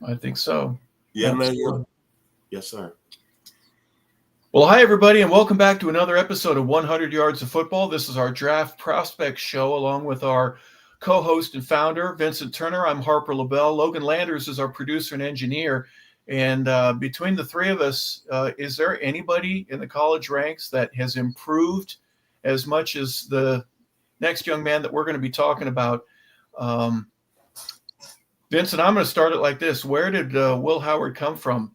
I think so. Yeah, man. Absolutely. Yeah. Yes, sir. Well, hi, everybody, and welcome back to another episode of 100 Yards of Football. This is our Draft Prospect Show, along with our co-host and founder, Vincent Turner. I'm Harper LaBelle. Logan Landers is our producer and engineer. And between the three of us, is there anybody in the college ranks that has improved as much as the next young man that we're going to be talking about? Vincent, I'm going to start it like this. Where did Will Howard come from?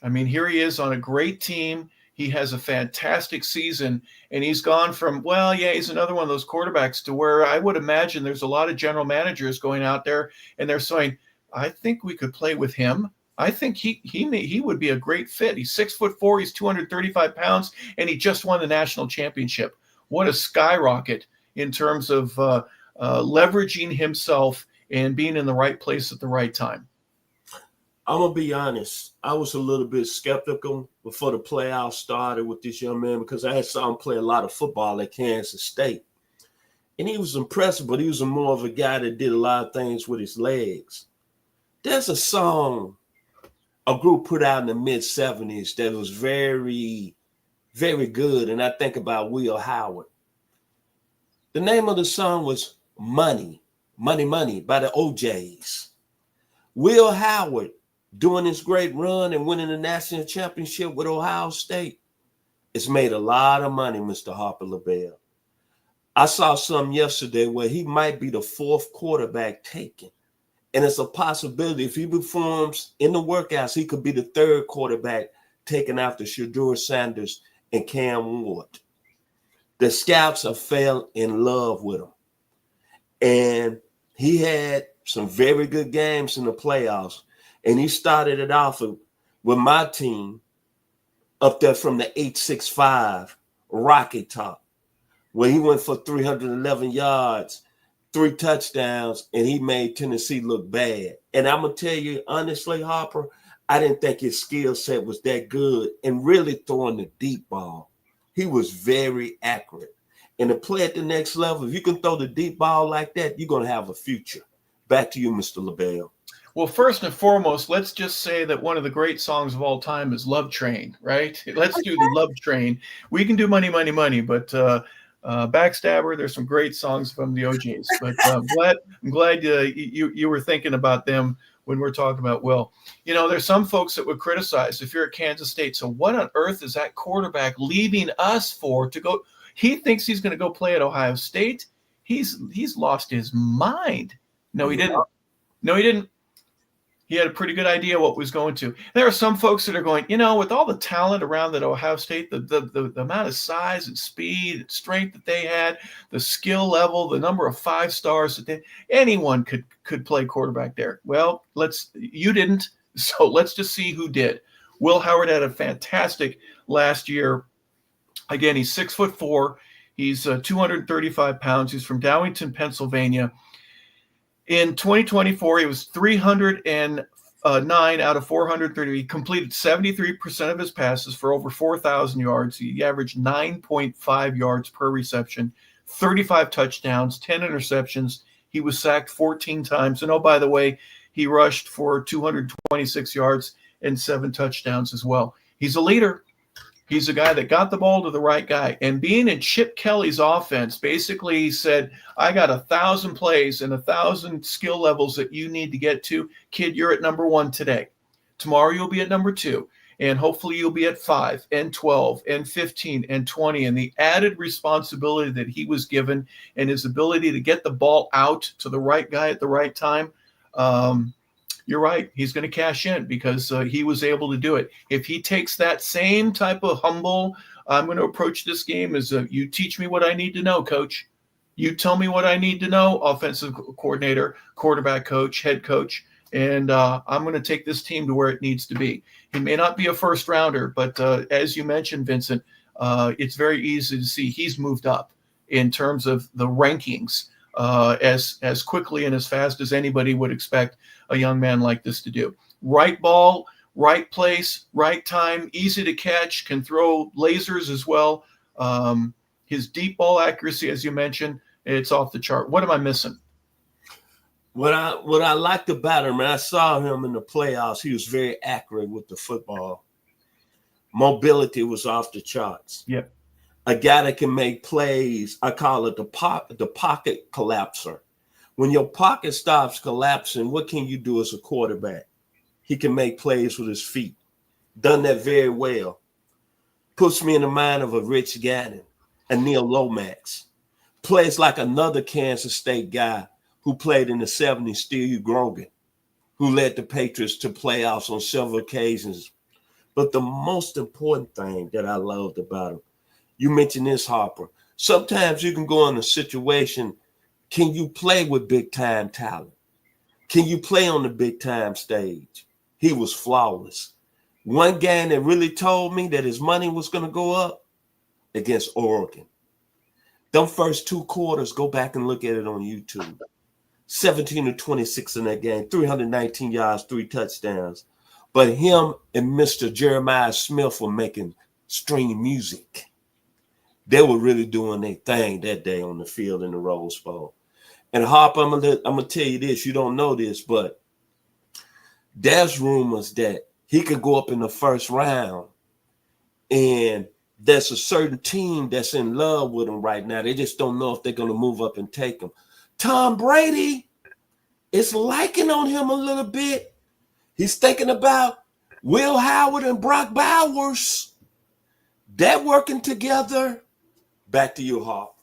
I mean, here he is on a great team. He has a fantastic season, and he's gone from, well, yeah, he's another one of those quarterbacks to where I would imagine there's a lot of general managers going out there and they're saying, I think we could play with him. I think he would be a great fit. He's 6'4", he's 235 pounds, and he just won the national championship. What a skyrocket in terms of leveraging himself and being in the right place at the right time. I'm going to be honest. I was a little bit skeptical before the playoffs started with this young man because I had saw him play a lot of football at Kansas State. And he was impressive, but he was more of a guy that did a lot of things with his legs. There's a song a group put out in the mid-'70s that was very, very good, and I think about Will Howard. The name of the song was Money, Money, Money by the OJs. Will Howard, doing this great run and winning the national championship with Ohio State, it's made a lot of money, Mr. Harper LaBelle. I saw some yesterday where he might be the fourth quarterback taken. And it's a possibility if he performs in the workouts, he could be the third quarterback taken after Shedeur Sanders and Cam Ward. The scouts have fell in love with him. And he had some very good games in the playoffs. And he started it off with my team up there from the 865 Rocky Top, where he went for 311 yards, 3 touchdowns, and he made Tennessee look bad. And I'm going to tell you, honestly, Harper, I didn't think his skill set was that good and really throwing the deep ball. He was very accurate. And to play at the next level, if you can throw the deep ball like that, you're going to have a future. Back to you, Mr. LaBelle. Well, first and foremost, let's just say that one of the great songs of all time is Love Train, right? Let's do the Love Train. We can do Money, Money, Money, but Backstabber, there's some great songs from the OJs. But I'm glad you were thinking about them when we're talking about Will. You know, there's some folks that would criticize if you're at Kansas State. So what on earth is that quarterback leaving us for to go? He thinks he's going to go play at Ohio State. He's lost his mind. No, he didn't. No, he didn't. He had a pretty good idea what was going to. There are some folks that are going, you know, with all the talent around at Ohio State, the amount of size and speed and strength that they had, the skill level, the number of 5 stars that anyone could play quarterback there. Well, you didn't, so let's just see who did. Will Howard had a fantastic last year. Again, he's 6'4". He's 235 pounds. He's from Dowington, Pennsylvania. In 2024, he was 309 out of 430. He completed 73% of his passes for over 4,000 yards. He averaged 9.5 yards per reception, 35 touchdowns, 10 interceptions. He was sacked 14 times. And oh, by the way, he rushed for 226 yards and 7 touchdowns as well. He's a leader. He's a guy that got the ball to the right guy. And being in Chip Kelly's offense, basically he said, I got 1,000 plays and 1,000 skill levels that you need to get to. Kid, you're at number 1 today. Tomorrow you'll be at number 2. And hopefully you'll be at 5 and 12 and 15 and 20. And the added responsibility that he was given and his ability to get the ball out to the right guy at the right time, you're right. He's going to cash in because he was able to do it. If he takes that same type of humble, I'm going to approach this game as you teach me what I need to know, coach. You tell me what I need to know, offensive coordinator, quarterback coach, head coach, and I'm going to take this team to where it needs to be. He may not be a first rounder, but as you mentioned, Vincent, it's very easy to see he's moved up in terms of the rankings as quickly and as fast as anybody would expect a young man like this to do. Right ball, right place, right time, easy to catch, can throw lasers as well. His deep ball accuracy, as you mentioned, it's off the chart. What am I missing? What I liked about him, and I saw him in the playoffs, he was very accurate with the football. Mobility was off the charts. Yep. A guy that can make plays. I call it the pocket collapser. When your pocket stops collapsing, what can you do as a quarterback? He can make plays with his feet. Done that very well. Puts me in the mind of a Rich Gannon, a Neil Lomax. Plays like another Kansas State guy who played in the 70s, Steve Grogan, who led the Patriots to playoffs on several occasions. But the most important thing that I loved about him, you mentioned this, Harper. Sometimes you can go in a situation, can you play with big-time talent? Can you play on the big-time stage? He was flawless. One game that really told me that his money was going to go up against Oregon. Them first 2 quarters, go back and look at it on YouTube. 17-26 in that game, 319 yards, 3 touchdowns. But him and Mr. Jeremiah Smith were making string music. They were really doing their thing that day on the field in the Rose Bowl. And Harper, I'm gonna tell you this, you don't know this, but there's rumors that he could go up in the first round, and there's a certain team that's in love with him right now. They just don't know if they're going to move up and take him. Tom Brady is liking on him a little bit. He's thinking about Will Howard and Brock Bowers. They're working together. Back to you, Hawk.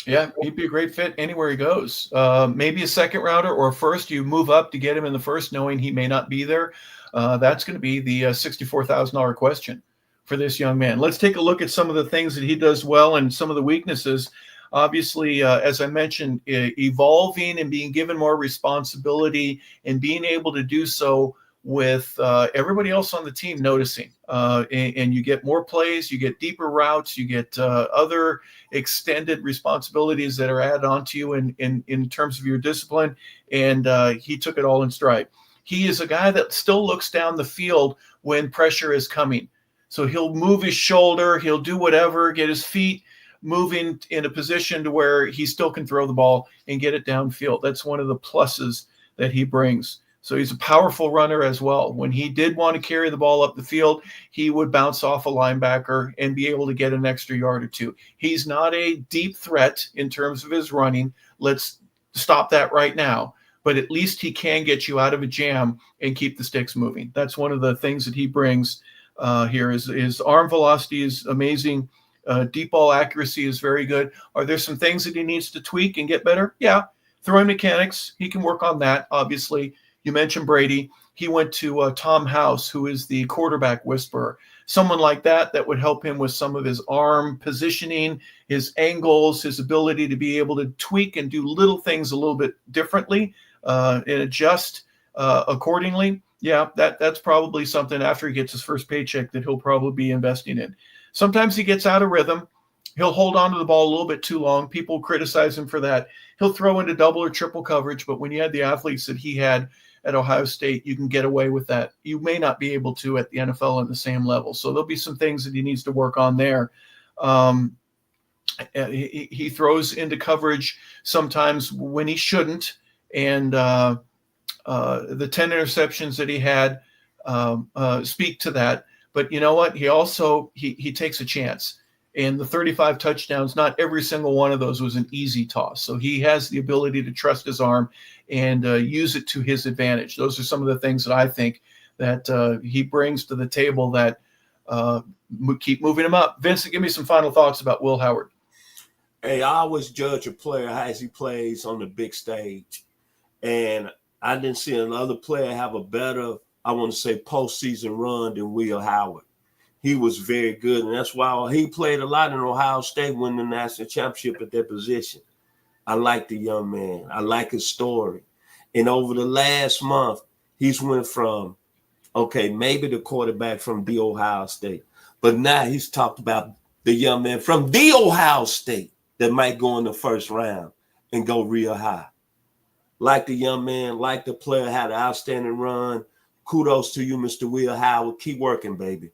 Yeah, he'd be a great fit anywhere he goes. Maybe a second rounder or a first. You move up to get him in the first, knowing he may not be there. That's going to be the $64,000 question for this young man. Let's take a look at some of the things that he does well and some of the weaknesses. Obviously, as I mentioned, evolving and being given more responsibility and being able to do so with everybody else on the team noticing. And you get more plays, you get deeper routes, you get other extended responsibilities that are added on to you in terms of your discipline. And he took it all in stride. He is a guy that still looks down the field when pressure is coming. So he'll move his shoulder, he'll do whatever, get his feet moving in a position to where he still can throw the ball and get it downfield. That's one of the pluses that he brings. So he's a powerful runner as well. When he did want to carry the ball up the field, he would bounce off a linebacker and be able to get an extra yard or two. He's not a deep threat in terms of his running. Let's stop that right now. But at least he can get you out of a jam and keep the sticks moving. That's one of the things that he brings here. His arm velocity is amazing. Deep ball accuracy is very good. Are there some things that he needs to tweak and get better? Yeah. Throwing mechanics, he can work on that, obviously. You mentioned Brady. He went to Tom House, who is the quarterback whisperer. Someone like that would help him with some of his arm positioning, his angles, his ability to be able to tweak and do little things a little bit differently and adjust accordingly. Yeah, that's probably something after he gets his first paycheck that he'll probably be investing in. Sometimes he gets out of rhythm. He'll hold on to the ball a little bit too long. People criticize him for that. He'll throw into double or triple coverage, but when you had the athletes that he had at Ohio State, you can get away with that. You may not be able to at the NFL on the same level. So there'll be some things that he needs to work on there. He throws into coverage sometimes when he shouldn't. And the 10 interceptions that he had speak to that. But you know what? He also he takes a chance. And the 35 touchdowns, not every single one of those was an easy toss. So he has the ability to trust his arm and use it to his advantage. Those are some of the things that I think that he brings to the table that keep moving him up. Vincent, give me some final thoughts about Will Howard. Hey, I always judge a player as he plays on the big stage. And I didn't see another player have a better, I want to say, postseason run than Will Howard. He was very good, and that's why he played a lot in Ohio State, winning the national championship at that position. I like the young man. I like his story. And over the last month, he's went from, okay, maybe the quarterback from the Ohio State, but now he's talked about the young man from the Ohio State that might go in the first round and go real high. Like the young man, like the player, had an outstanding run. Kudos to you, Mr. Will Howard. Keep working, baby,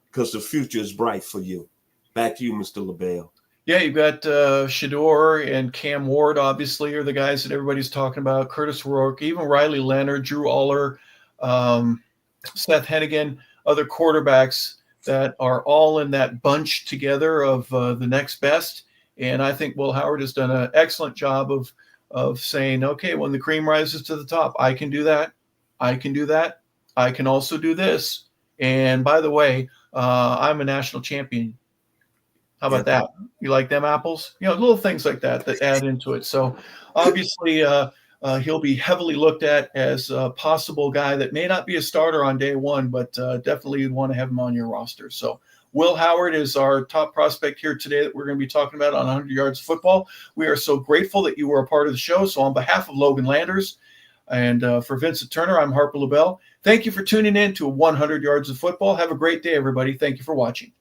because the future is bright for you. Back to you, Mr. LaBelle. Yeah, you've got Shador and Cam Ward, obviously, are the guys that everybody's talking about. Curtis Rourke, even Riley Leonard, Drew Aller, um, Seth Hennigan, other quarterbacks that are all in that bunch together of the next best. And I think Will Howard has done an excellent job of saying, okay, when the cream rises to the top, I can do that. I can do that. I can also do this. And by the way, I'm a national champion. How Yeah. about that? You like them apples? Little things like that that add into it. So obviously, he'll be heavily looked at as a possible guy that may not be a starter on day one, but definitely you'd want to have him on your roster. So Will Howard is our top prospect here today that we're going to be talking about on 100 Yards of Football. We are so grateful that you were a part of the show. So on behalf of Logan Landers and for Vincent Turner, I'm Harper LaBelle. Thank you for tuning in to 100 Yards of Football. Have a great day, everybody. Thank you for watching.